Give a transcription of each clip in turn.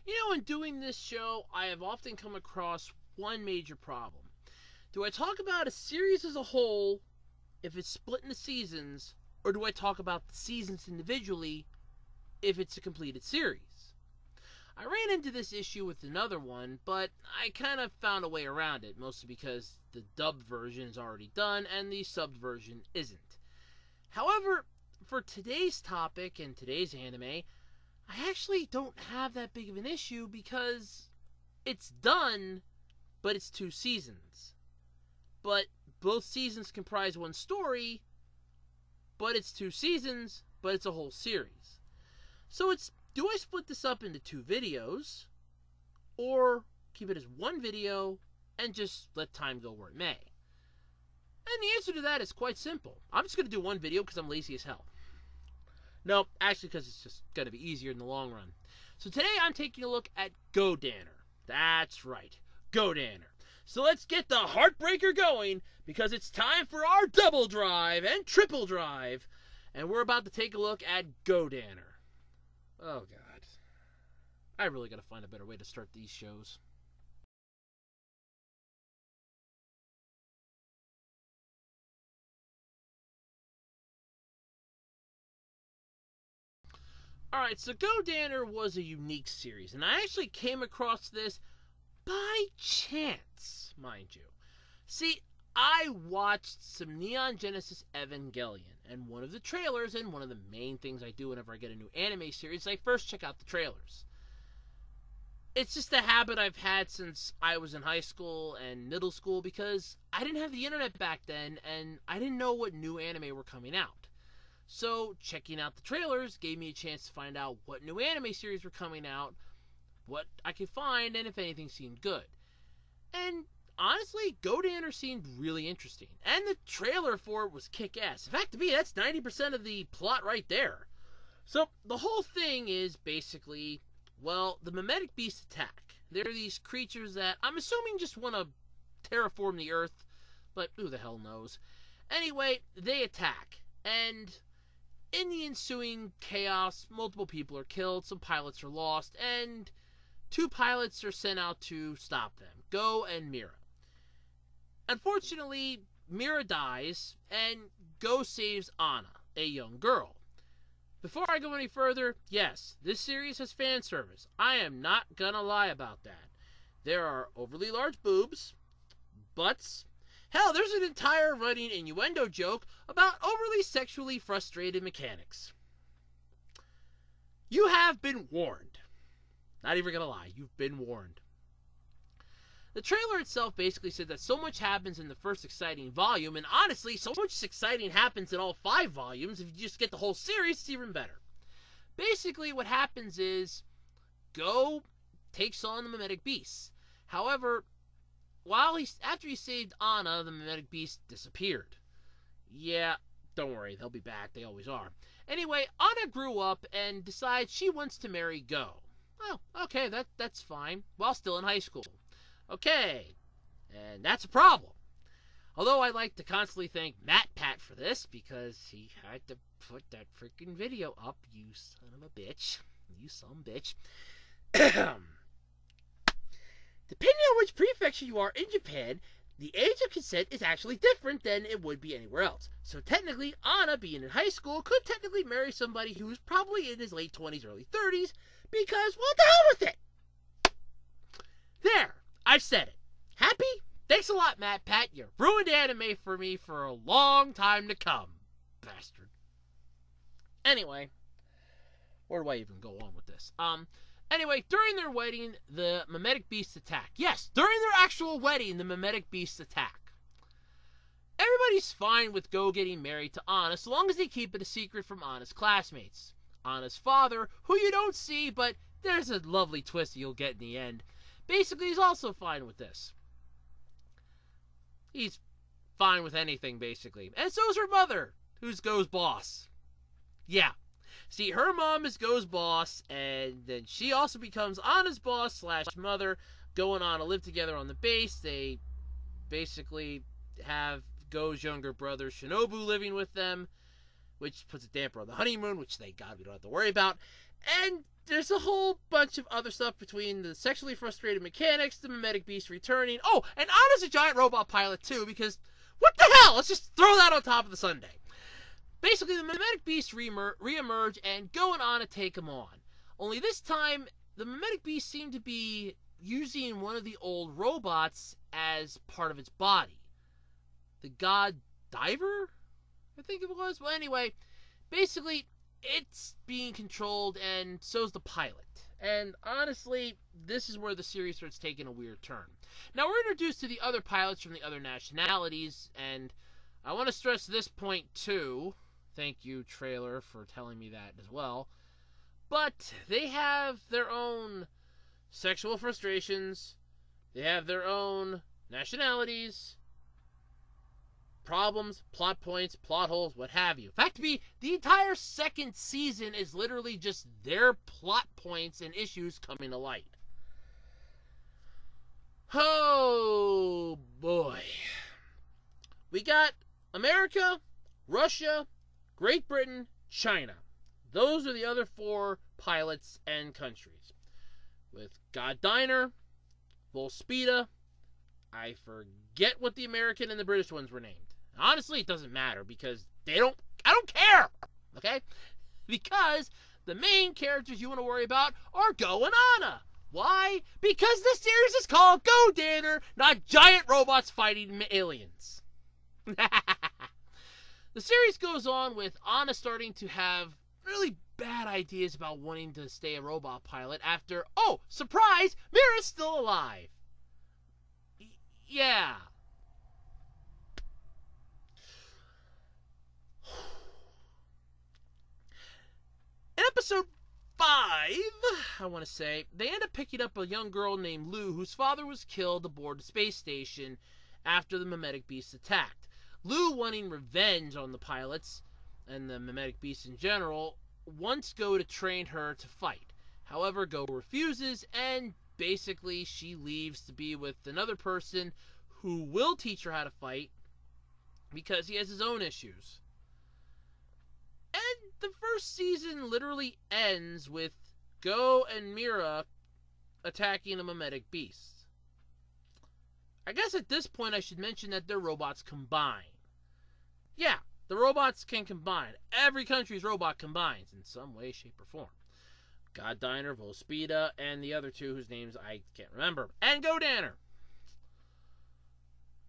In doing this show, I have often come across one major problem. Do I talk about a series as a whole, if it's split into seasons, or do I talk about the seasons individually, if it's a completed series? I ran into this issue with another one, but I kind of found a way around it, mostly because the dubbed version is already done and the subbed version isn't. However, for today's topic and today's anime, I actually don't have that big of an issue because it's done, but it's 2 seasons. But both seasons comprise one story, but it's 2 seasons, but it's a whole series. So it's, do I split this up into 2 videos, or keep it as 1 video and just let time go where it may? And the answer to that is quite simple. I'm just going to do 1 video because I'm lazy as hell. No, actually because it's just going to be easier in the long run. So today I'm taking a look at GoDannar. That's right, GoDannar. So let's get the heartbreaker going, because it's time for our double drive and triple drive. And we're about to take a look at GoDannar. Oh god. I really gotta find a better way to start these shows. Alright, so GoDannar was a unique series, and I actually came across this by chance, mind you. See, I watched some Neon Genesis Evangelion, and one of the trailers, and one of the main things I do whenever I get a new anime series, I first check out the trailers. It's just a habit I've had since I was in high school and middle school, because I didn't have the internet back then, and I didn't know what new anime were coming out. So, checking out the trailers gave me a chance to find out what new anime series were coming out, what I could find, and if anything seemed good. And honestly, GoDannar seemed really interesting, and the trailer for it was kick-ass. In fact, to me, that's 90% of the plot right there. So, the whole thing is basically, well, the mimetic beasts attack. They're these creatures that I'm assuming just want to terraform the Earth, but who the hell knows. Anyway, they attack, and in the ensuing chaos, multiple people are killed, some pilots are lost, and 2 pilots are sent out to stop them, Go and Mira. Unfortunately, Mira dies, and Go saves Anna, a young girl. Before I go any further, yes, this series has fan service. I am not gonna lie about that. There are overly large boobs, butts. Hell, there's an entire running innuendo joke about overly sexually frustrated mechanics. You have been warned. Not even gonna lie, you've been warned. The trailer itself basically said that so much happens in the first exciting volume, and honestly, so much exciting happens in all 5 volumes. If you just get the whole series, it's even better. Basically, what happens is Go takes on the mimetic beasts. However, after he saved Anna, the mimetic beast disappeared. Yeah, don't worry, they'll be back. They always are. Anyway, Anna grew up and decides she wants to marry Go. Well, okay, that's fine. While still in high school. Okay, and that's a problem. Although I like to constantly thank MatPat for this, because he had to put that freaking video up, you son of a bitch. You some bitch. Depending on which prefecture you are in Japan, the age of consent is actually different than it would be anywhere else. So technically, Anna, being in high school, could technically marry somebody who's probably in his late 20s, early 30s, because, well, the hell with it! There, I've said it. Happy? Thanks a lot, MatPat. You ruined anime for me for a long time to come, bastard. Anyway, where do I even go on with this? Anyway, during their wedding, the mimetic beasts attack. Yes, during their actual wedding, the mimetic beasts attack. Everybody's fine with Go getting married to Anna, so long as they keep it a secret from Anna's classmates. Anna's father, who you don't see, but there's a lovely twist you'll get in the end, basically is also fine with this. He's fine with anything, basically. And so is her mother, who's Go's boss. Yeah. See, her mom is Go's boss, and then she also becomes Anna's boss / mother. Go and Anna live together on the base. They basically have Go's younger brother, Shinobu, living with them, which puts a damper on the honeymoon, which thank God we don't have to worry about. And there's a whole bunch of other stuff between the sexually frustrated mechanics, the mimetic beast returning. Oh, and Anna's a giant robot pilot too, because what the hell? Let's just throw that on top of the sundae. Basically, the mimetic beasts re-emerge and go and Anna take them on. Only this time, the mimetic beast seemed to be using one of the old robots as part of its body. The God Diver? I think it was. Well, anyway, basically, it's being controlled, and so's the pilot. And honestly, this is where the series starts taking a weird turn. Now, we're introduced to the other pilots from the other nationalities, and I want to stress this point too. Thank you, trailer, for telling me that as well. But they have their own sexual frustrations, they have their own nationalities, problems, plot points, plot holes, what have you. In fact, the entire second season is literally just their plot points and issues coming to light. Oh boy. We got America, Russia, Great Britain, China. Those are the other 4 pilots and countries. With GoDannar, Volspita, I forget what the American and the British ones were named. Honestly, it doesn't matter because I don't care, okay? Because the main characters you want to worry about are Go and Anna. Why? Because this series is called GoDannar, not giant robots fighting aliens. The series goes on with Anna starting to have really bad ideas about wanting to stay a robot pilot after, oh, surprise, Mira's still alive. Yeah. In episode 5, I want to say, they end up picking up a young girl named Lou whose father was killed aboard the space station after the mimetic beasts attacked. Lou, wanting revenge on the pilots and the mimetic beasts in general, wants Go to train her to fight. However, Go refuses, and basically she leaves to be with another person who will teach her how to fight because he has his own issues. And the first season literally ends with Go and Mira attacking a mimetic beast. I guess at this point I should mention that their robots combine. Yeah, the robots can combine. Every country's robot combines in some way, shape, or form. GoDannar, Volspita, and the other 2 whose names I can't remember. And GoDannar.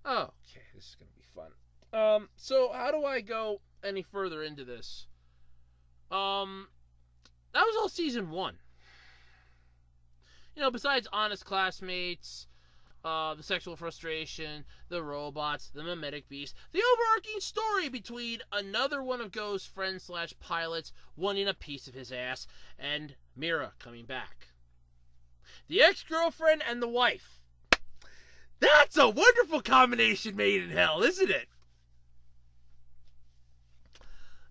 Oh, okay, this is going to be fun. So how do I go any further into this? That was all season 1. You know, besides honest classmates, the sexual frustration, the robots, the mimetic beast, the overarching story between another one of Go's friends / pilots wanting a piece of his ass, and Mira coming back. The ex-girlfriend and the wife. That's a wonderful combination made in hell, isn't it?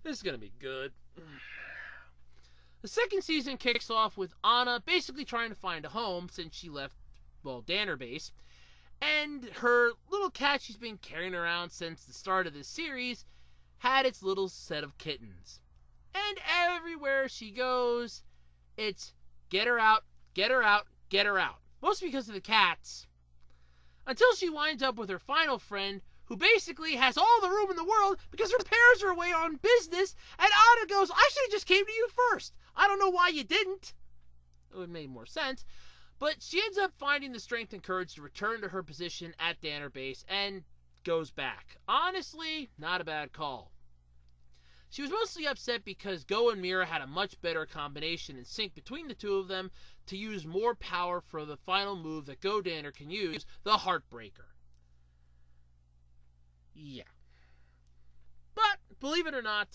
This is gonna be good. The second season kicks off with Anna basically trying to find a home since she left, well, Danner Base, and her little cat she's been carrying around since the start of this series had its little set of kittens. And everywhere she goes, it's get her out, get her out, get her out. Mostly because of the cats. Until she winds up with her final friend, who basically has all the room in the world because her parents are away on business, and Anna goes, I should have just came to you first. I don't know why you didn't. It would have made more sense. But she ends up finding the strength and courage to return to her position at Danner Base and goes back. Honestly, not a bad call. She was mostly upset because Go and Mira had a much better combination and sync between the 2 of them to use more power for the final move that GoDannar can use, the Heartbreaker. Yeah. But, believe it or not,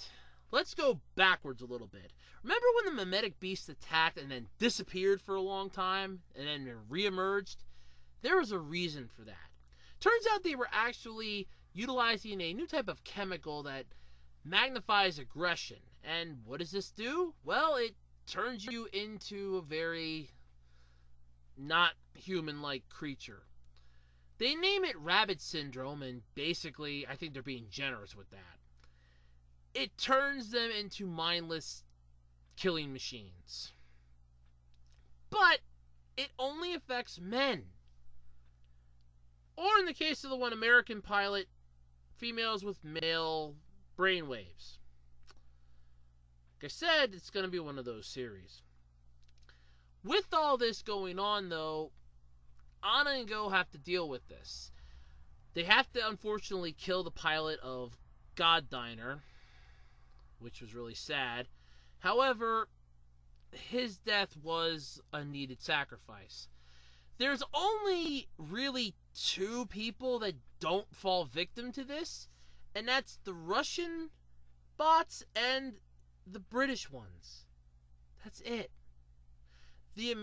let's go backwards a little bit. Remember when the mimetic beast attacked and then disappeared for a long time and then re-emerged? There was a reason for that. Turns out they were actually utilizing a new type of chemical that magnifies aggression. And what does this do? Well, it turns you into a very not human-like creature. They name it rabbit syndrome, and basically I think they're being generous with that. It turns them into mindless killing machines. But it only affects men. Or in the case of the one American pilot, females with male brainwaves. Like I said, it's going to be one of those series. With all this going on, though, Anna and Go have to deal with this. They have to, unfortunately, kill the pilot of GoDannar, which was really sad. However, his death was a needed sacrifice. There's only really two people that don't fall victim to this, and that's the Russian bots and the British ones. That's it. The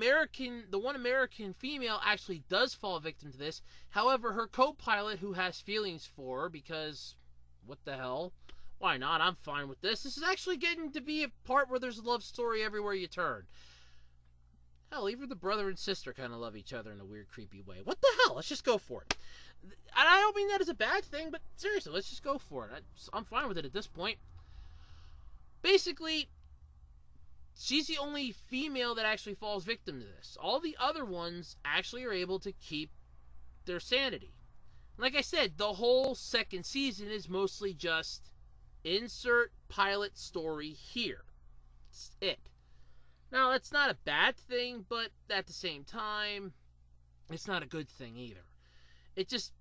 one American female actually does fall victim to this. However, her co-pilot, who has feelings for her, because what the hell? Why not? I'm fine with this. This is actually getting to be a part where there's a love story everywhere you turn. Hell, even the brother and sister kind of love each other in a weird, creepy way. What the hell? Let's just go for it. And I don't mean that as a bad thing, but seriously, let's just go for it. I'm fine with it at this point. Basically, she's the only female that actually falls victim to this. All the other ones actually are able to keep their sanity. Like I said, the whole second season is mostly just insert pilot story here. That's it. Now, that's not a bad thing, but at the same time, it's not a good thing either. It just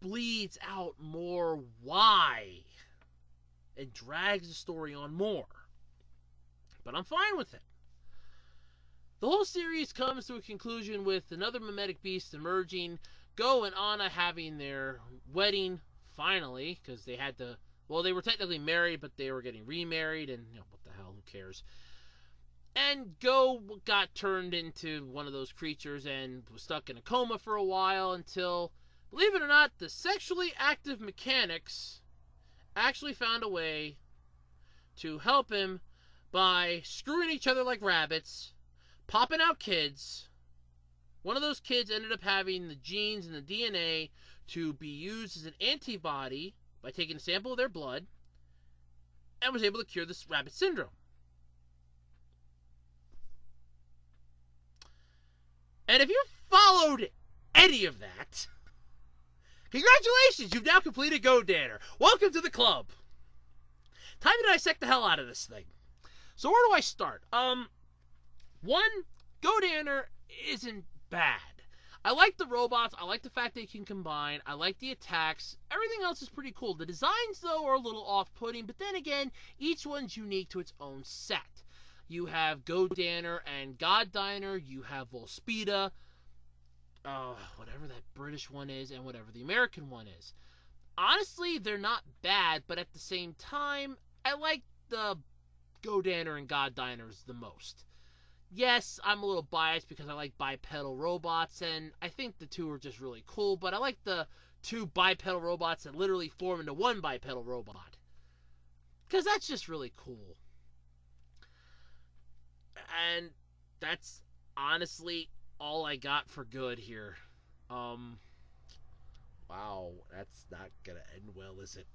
bleeds out more why and drags the story on more. But I'm fine with it. The whole series comes to a conclusion with another mimetic beast emerging, Go and Anna having their wedding, finally, because they had to, well, they were technically married, but they were getting remarried, and, what the hell, who cares? And Go got turned into one of those creatures and was stuck in a coma for a while until, believe it or not, the sexually active mechanics actually found a way to help him by screwing each other like rabbits, popping out kids. One of those kids ended up having the genes and the DNA to be used as an antibody by taking a sample of their blood, and was able to cure this rabbit syndrome. And if you followed any of that, congratulations, you've now completed GoDannar. Welcome to the club. Time to dissect the hell out of this thing. So where do I start? One, GoDannar isn't bad. I like the robots. I like the fact they can combine. I like the attacks. Everything else is pretty cool. The designs, though, are a little off-putting. But then again, each one's unique to its own set. You have GoDannar and GoDannar. You have Volspita. Whatever that British one is and whatever the American one is. Honestly, they're not bad. But at the same time, I like the GoDannar and GoDannars the most. Yes, I'm a little biased because I like bipedal robots, and I think the two are just really cool, but I like the two bipedal robots that literally form into one bipedal robot. Because that's just really cool. And that's honestly all I got for good here. Wow, that's not gonna end well, is it?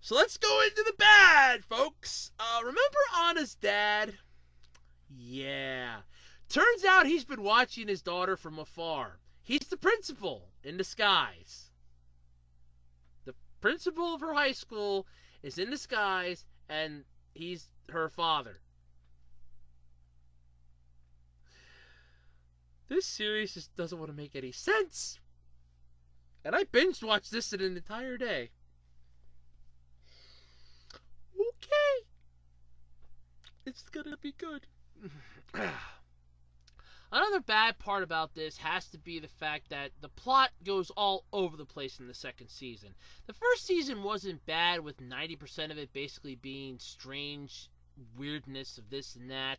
So let's go into the bad, folks. Remember Anna's dad? Yeah. Turns out he's been watching his daughter from afar. He's the principal in disguise. The principal of her high school is in disguise, and he's her father. This series just doesn't want to make any sense. And I binge watched this in an entire day. Okay. It's gonna be good. Another bad part about this has to be the fact that the plot goes all over the place in the second season. The first season wasn't bad, with 90% of it basically being strange weirdness of this and that.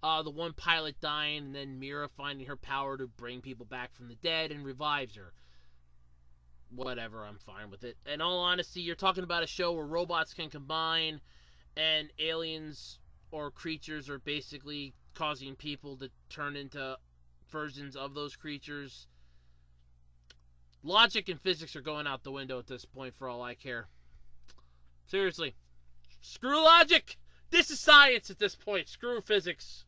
The one pilot dying, and then Mira finding her power to bring people back from the dead and revives her. Whatever, I'm fine with it. In all honesty, you're talking about a show where robots can combine, and aliens or creatures are basically causing people to turn into versions of those creatures. Logic and physics are going out the window at this point for all I care. Seriously. Screw logic! This is science at this point. Screw physics.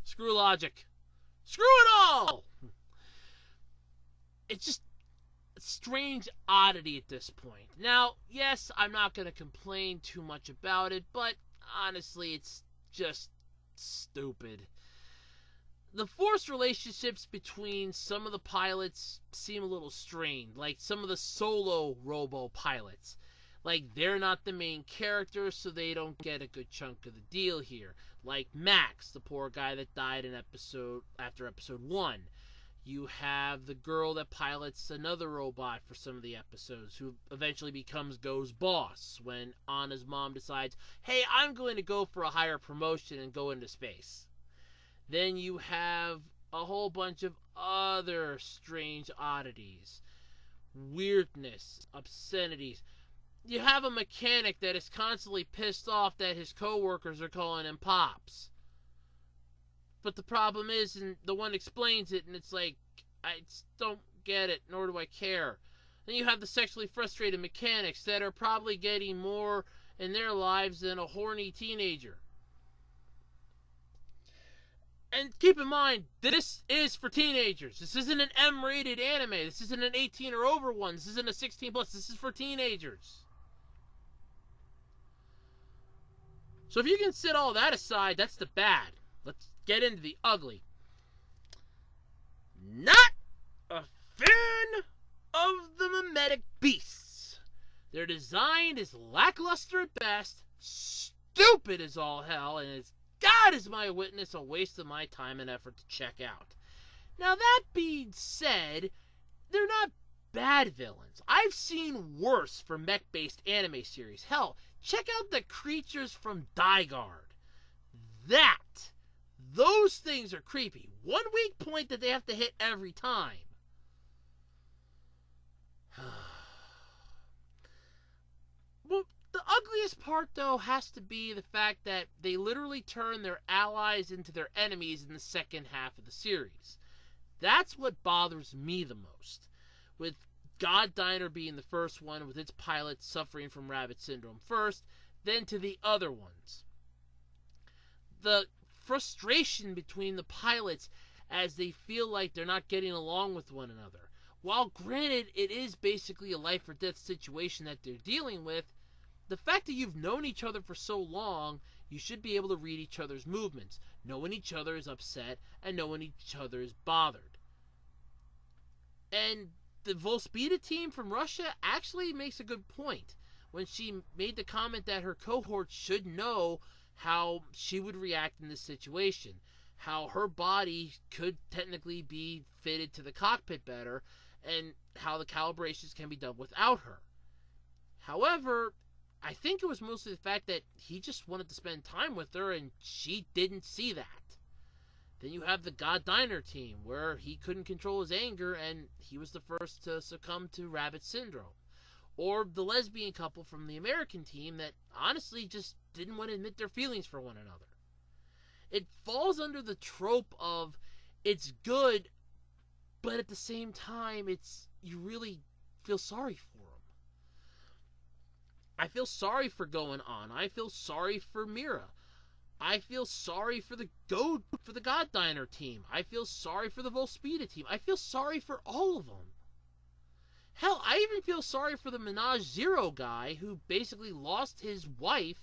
Screw logic. Screw it all! It's just a strange oddity at this point. Now, yes, I'm not going to complain too much about it, but honestly, it's just stupid. The forced relationships between some of the pilots seem a little strained, like some of the solo robo pilots. Like, they're not the main character, so they don't get a good chunk of the deal here. Like Max, the poor guy that died after episode 1. You have the girl that pilots another robot for some of the episodes, who eventually becomes Go's boss when Anna's mom decides, hey, I'm going to go for a higher promotion and go into space. Then you have a whole bunch of other strange oddities, weirdness, obscenities. You have a mechanic that is constantly pissed off that his coworkers are calling him Pops. But the problem is, and the one explains it, and it's like, I just don't get it, nor do I care. Then you have the sexually frustrated mechanics that are probably getting more in their lives than a horny teenager. And keep in mind, this is for teenagers. This isn't an M-rated anime. This isn't an 18 or over one. This isn't a 16 plus. This is for teenagers. So if you can set all that aside, that's the bad. Let's get into the ugly. Not a fan of the mimetic beasts. Their design is lackluster at best, stupid as all hell, and as God is my witness, a waste of my time and effort to check out. Now that being said, they're not bad villains. I've seen worse for mech-based anime series. Hell, check out the creatures from Daiguard. Those things are creepy. One weak point that they have to hit every time. Well, the ugliest part, though, has to be the fact that they literally turn their allies into their enemies in the second half of the series. That's what bothers me the most. With GoDannar being the first one, with its pilot suffering from rabbit syndrome first, then to the other ones. The frustration between the pilots as they feel like they're not getting along with one another. While granted it is basically a life or death situation that they're dealing with, the fact that you've known each other for so long, you should be able to read each other's movements, know when each other is upset, and know when each other is bothered. And the Volspita team from Russia actually makes a good point when she made the comment that her cohort should know how she would react in this situation, how her body could technically be fitted to the cockpit better, and how the calibrations can be done without her. However, I think it was mostly the fact that he just wanted to spend time with her and she didn't see that. Then you have the GoDannar team, where he couldn't control his anger and he was the first to succumb to rabbit syndrome. Or the lesbian couple from the American team that honestly just didn't want to admit their feelings for one another. It falls under the trope of it's good, but at the same time, you really feel sorry for them. I feel sorry for Going On. I feel sorry for Mira. I feel sorry for the GoDannar team. I feel sorry for the Volspita team. I feel sorry for all of them. Hell, I even feel sorry for the Menage Zero guy who basically lost his wife,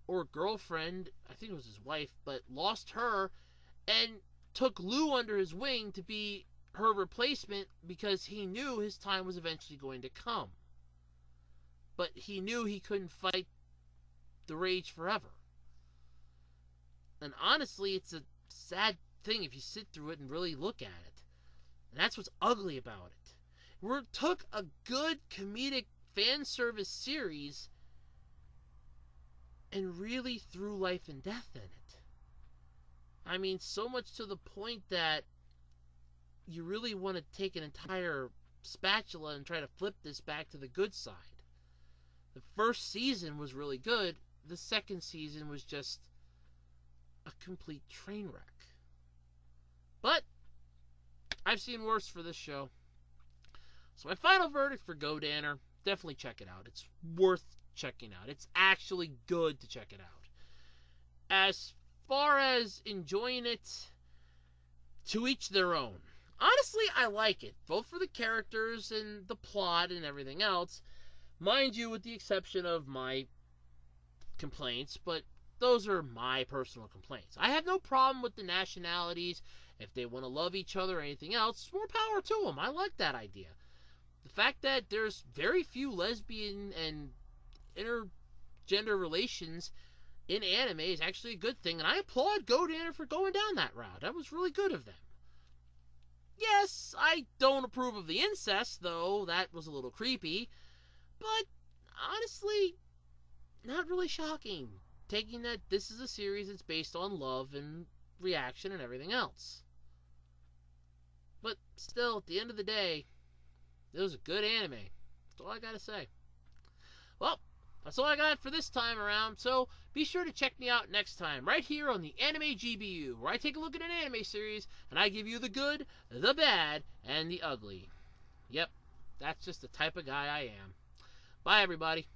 or girlfriend, I think it was his wife, but lost her, and took Lou under his wing to be her replacement because he knew his time was eventually going to come. But he knew he couldn't fight the rage forever. And honestly, it's a sad thing if you sit through it and really look at it. And that's what's ugly about it. We took a good comedic fan service series and really threw life and death in it. I mean, so much to the point that you really want to take an entire spatula and try to flip this back to the good side. The first season was really good. The second season was just a complete train wreck. But I've seen worse for this show. So my final verdict for GoDannar, definitely check it out. It's worth checking out. It's actually good to check it out. As far as enjoying it, to each their own. Honestly, I like it, both for the characters and the plot and everything else. Mind you, with the exception of my complaints, but those are my personal complaints. I have no problem with the nationalities. If they want to love each other or anything else, more power to them. I like that idea. The fact that there's very few lesbian and intergender relations in anime is actually a good thing, and I applaud GoDannar for going down that route. That was really good of them. Yes, I don't approve of the incest, though. That was a little creepy. But honestly, not really shocking, taking that this is a series that's based on love and reaction and everything else. But still, at the end of the day, it was a good anime. That's all I gotta say. Well, that's all I got for this time around, so be sure to check me out next time, right here on the Anime G.B.U, where I take a look at an anime series, and I give you the good, the bad, and the ugly. Yep, that's just the type of guy I am. Bye, everybody.